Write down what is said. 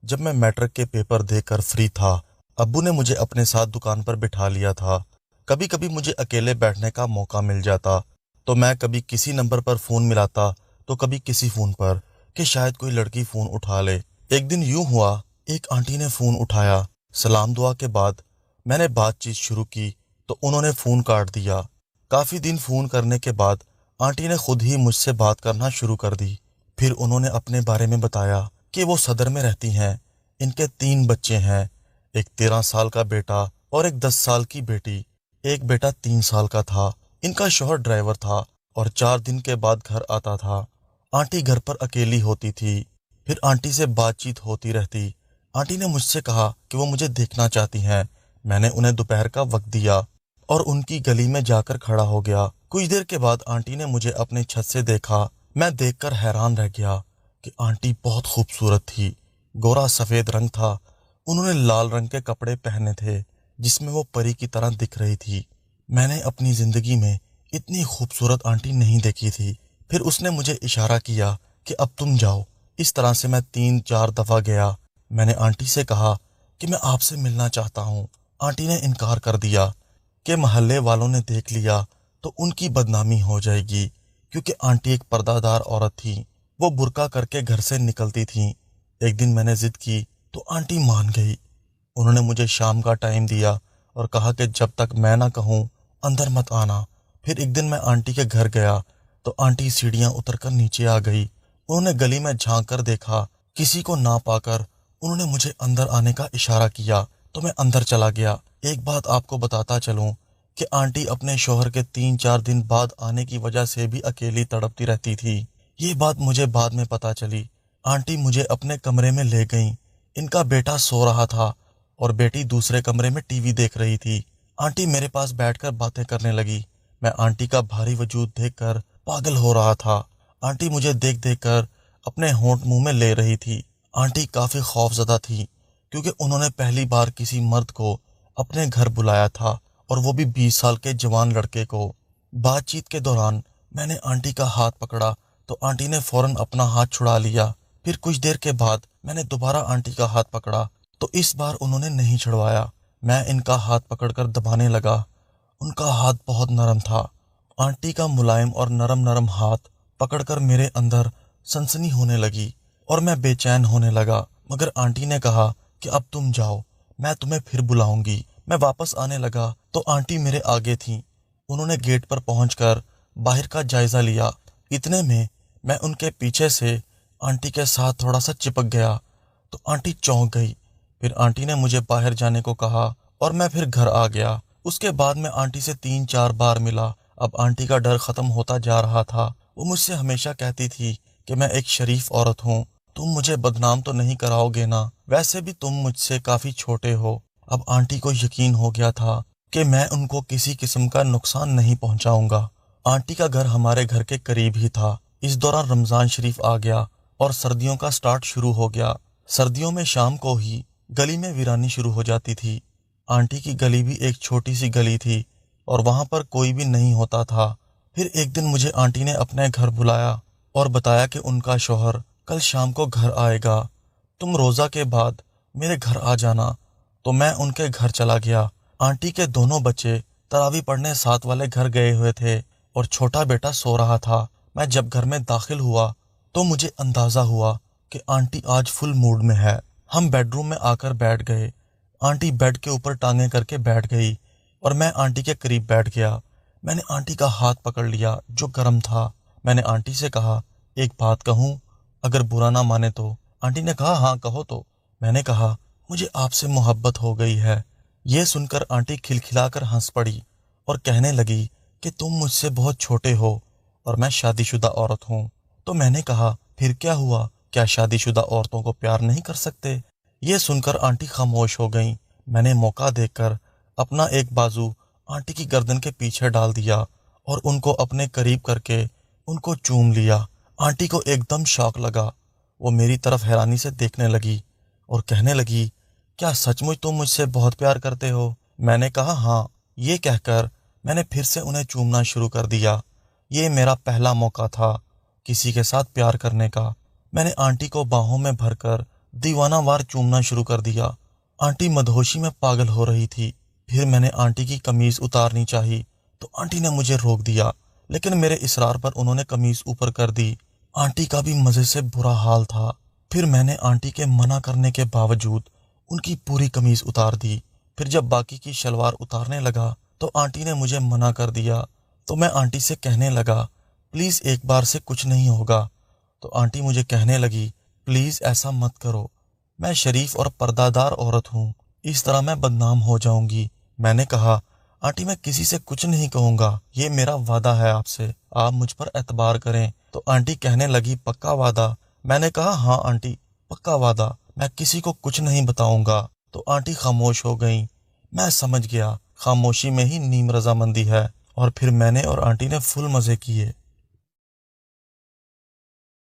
जब मैं मैट्रिक के पेपर देकर फ्री था, अब्बू ने मुझे अपने साथ दुकान पर बिठा लिया था। कभी कभी मुझे अकेले बैठने का मौका मिल जाता तो मैं कभी किसी नंबर पर फ़ोन मिलाता तो कभी किसी फ़ोन पर कि शायद कोई लड़की फ़ोन उठा ले। एक दिन यूं हुआ, एक आंटी ने फ़ोन उठाया। सलाम दुआ के बाद मैंने बातचीत शुरू की तो उन्होंने फ़ोन काट दिया। काफ़ी दिन फ़ोन करने के बाद आंटी ने खुद ही मुझसे बात करना शुरू कर दी। फिर उन्होंने अपने बारे में बताया कि वो सदर में रहती हैं, इनके 3 बच्चे हैं, एक 13 साल का बेटा और एक 10 साल की बेटी। एक बेटा 3 साल का था। इनका शौहर ड्राइवर था और 4 दिन के बाद घर आता था। आंटी घर पर अकेली होती थी। फिर आंटी से बातचीत होती रहती। आंटी ने मुझसे कहा कि वो मुझे देखना चाहती हैं। मैंने उन्हें दोपहर का वक्त दिया और उनकी गली में जाकर खड़ा हो गया। कुछ देर के बाद आंटी ने मुझे अपने छत से देखा। मैं देखकर हैरान रह गया कि आंटी बहुत खूबसूरत थी। गोरा सफेद रंग था। उन्होंने लाल रंग के कपड़े पहने थे जिसमें वो परी की तरह दिख रही थी। मैंने अपनी जिंदगी में इतनी खूबसूरत आंटी नहीं देखी थी। फिर उसने मुझे इशारा किया कि अब तुम जाओ। इस तरह से मैं 3-4 दफा गया। मैंने आंटी से कहा कि मैं आपसे मिलना चाहता हूँ। आंटी ने इनकार कर दिया कि मोहल्ले वालों ने देख लिया तो उनकी बदनामी हो जाएगी, क्योंकि आंटी एक पर्दादार औरत थी। वो बुर्का करके घर से निकलती थी। एक दिन मैंने जिद की तो आंटी मान गई। उन्होंने मुझे शाम का टाइम दिया और कहा कि जब तक मैं ना कहूँ अंदर मत आना। फिर एक दिन मैं आंटी के घर गया तो आंटी सीढ़ियाँ उतरकर नीचे आ गई। उन्होंने गली में झांक कर देखा। किसी को ना पाकर उन्होंने मुझे अंदर आने का इशारा किया तो मैं अंदर चला गया। एक बात आपको बताता चलूं कि आंटी अपने शौहर के 3-4 दिन बाद आने की वजह से भी अकेली तड़पती रहती थी। ये बात मुझे बाद में पता चली। आंटी मुझे अपने कमरे में ले गईं। इनका बेटा सो रहा था और बेटी दूसरे कमरे में टीवी देख रही थी। आंटी मेरे पास बैठकर बातें करने लगी। मैं आंटी का भारी वजूद देखकर पागल हो रहा था। आंटी मुझे देख देख कर अपने होंठ मुंह में ले रही थी। आंटी काफी खौफजदा थी क्योंकि उन्होंने पहली बार किसी मर्द को अपने घर बुलाया था, और वो भी 20 साल के जवान लड़के को। बातचीत के दौरान मैंने आंटी का हाथ पकड़ा तो आंटी ने फौरन अपना हाथ छुड़ा लिया। फिर कुछ देर के बाद मैंने दोबारा आंटी का हाथ पकड़ा तो इस बार उन्होंने नहीं छुड़वाया। मैं इनका हाथ पकड़कर दबाने लगा। उनका हाथ बहुत नरम था। आंटी का मुलायम और नरम नरम हाथ पकड़कर मेरे अंदर सनसनी होने लगी और मैं बेचैन होने लगा। मगर आंटी ने कहा कि अब तुम जाओ, मैं तुम्हें फिर बुलाऊंगी। मैं वापस आने लगा तो आंटी मेरे आगे थीं। उन्होंने गेट पर पहुंचकर बाहर का जायजा लिया। इतने में मैं उनके पीछे से आंटी के साथ थोड़ा सा चिपक गया तो आंटी चौंक गई। फिर आंटी ने मुझे बाहर जाने को कहा और मैं फिर घर आ गया। उसके बाद मैं आंटी से 3-4 बार मिला। अब आंटी का डर खत्म होता जा रहा था। वो मुझसे हमेशा कहती थी कि मैं एक शरीफ औरत हूँ, तुम मुझे बदनाम तो नहीं कराओगे ना, वैसे भी तुम मुझसे काफी छोटे हो। अब आंटी को यकीन हो गया था कि मैं उनको किसी किस्म का नुकसान नहीं पहुंचाऊंगा। आंटी का घर हमारे घर के करीब ही था। इस दौरान रमजान शरीफ आ गया और सर्दियों का स्टार्ट शुरू हो गया। सर्दियों में शाम को ही गली में वीरानी शुरू हो जाती थी। आंटी की गली भी एक छोटी सी गली थी और वहां पर कोई भी नहीं होता था। फिर एक दिन मुझे आंटी ने अपने घर बुलाया और बताया कि उनका शौहर कल शाम को घर आएगा, तुम रोजा के बाद मेरे घर आ जाना। तो मैं उनके घर चला गया। आंटी के दोनों बच्चे तरावी पढ़ने साथ वाले घर गए हुए थे और छोटा बेटा सो रहा था। मैं जब घर में दाखिल हुआ तो मुझे अंदाजा हुआ कि आंटी आज फुल मूड में है। हम बेडरूम में आकर बैठ गए। आंटी बेड के ऊपर टांगे करके बैठ गई और मैं आंटी के करीब बैठ गया। मैंने आंटी का हाथ पकड़ लिया जो गर्म था। मैंने आंटी से कहा, एक बात कहूँ, अगर बुरा ना माने तो। आंटी ने कहा, हाँ कहो तो। मैंने कहा, मुझे आपसे मोहब्बत हो गई है। ये सुनकर आंटी खिलखिलाकर हंस पड़ी और कहने लगी कि तुम मुझसे बहुत छोटे हो और मैं शादीशुदा औरत हूँ। तो मैंने कहा, फिर क्या हुआ, क्या शादीशुदा औरतों को प्यार नहीं कर सकते? ये सुनकर आंटी खामोश हो गईं। मैंने मौका देखकर अपना एक बाजू आंटी की गर्दन के पीछे डाल दिया और उनको अपने करीब करके उनको चूम लिया। आंटी को एकदम शौक लगा। वो मेरी तरफ हैरानी से देखने लगी और कहने लगी, क्या सचमुच तुम मुझसे बहुत प्यार करते हो? मैंने कहा, हाँ। ये कहकर मैंने फिर से उन्हें चूमना शुरू कर दिया। ये मेरा पहला मौका था किसी के साथ प्यार करने का। मैंने आंटी को बाहों में भरकर दीवाना वार चूमना शुरू कर दिया। आंटी मदहोशी में पागल हो रही थी। फिर मैंने आंटी की कमीज उतारनी चाही तो आंटी ने मुझे रोक दिया, लेकिन मेरे इसरार पर उन्होंने कमीज ऊपर कर दी। आंटी का भी मजे से बुरा हाल था। फिर मैंने आंटी के मना करने के बावजूद उनकी पूरी कमीज उतार दी। फिर जब बाकी की शलवार उतारने लगा तो आंटी ने मुझे मना कर दिया। तो मैं आंटी से कहने लगा, प्लीज़ एक बार से कुछ नहीं होगा। तो आंटी मुझे कहने लगी, प्लीज़ ऐसा मत करो, मैं शरीफ और पर्दादार औरत हूँ, इस तरह मैं बदनाम हो जाऊंगी। मैंने कहा, आंटी मैं किसी से कुछ नहीं कहूँगा, ये मेरा वादा है आपसे, आप मुझ पर एतबार करें। तो आंटी कहने लगी, पक्का वादा? मैंने कहा, हाँ आंटी, पक्का वादा, मैं किसी को कुछ नहीं बताऊंगा। तो आंटी खामोश हो गई। मैं समझ गया खामोशी में ही नीम रजामंदी है। और फिर मैंने और आंटी ने फुल मज़े किए।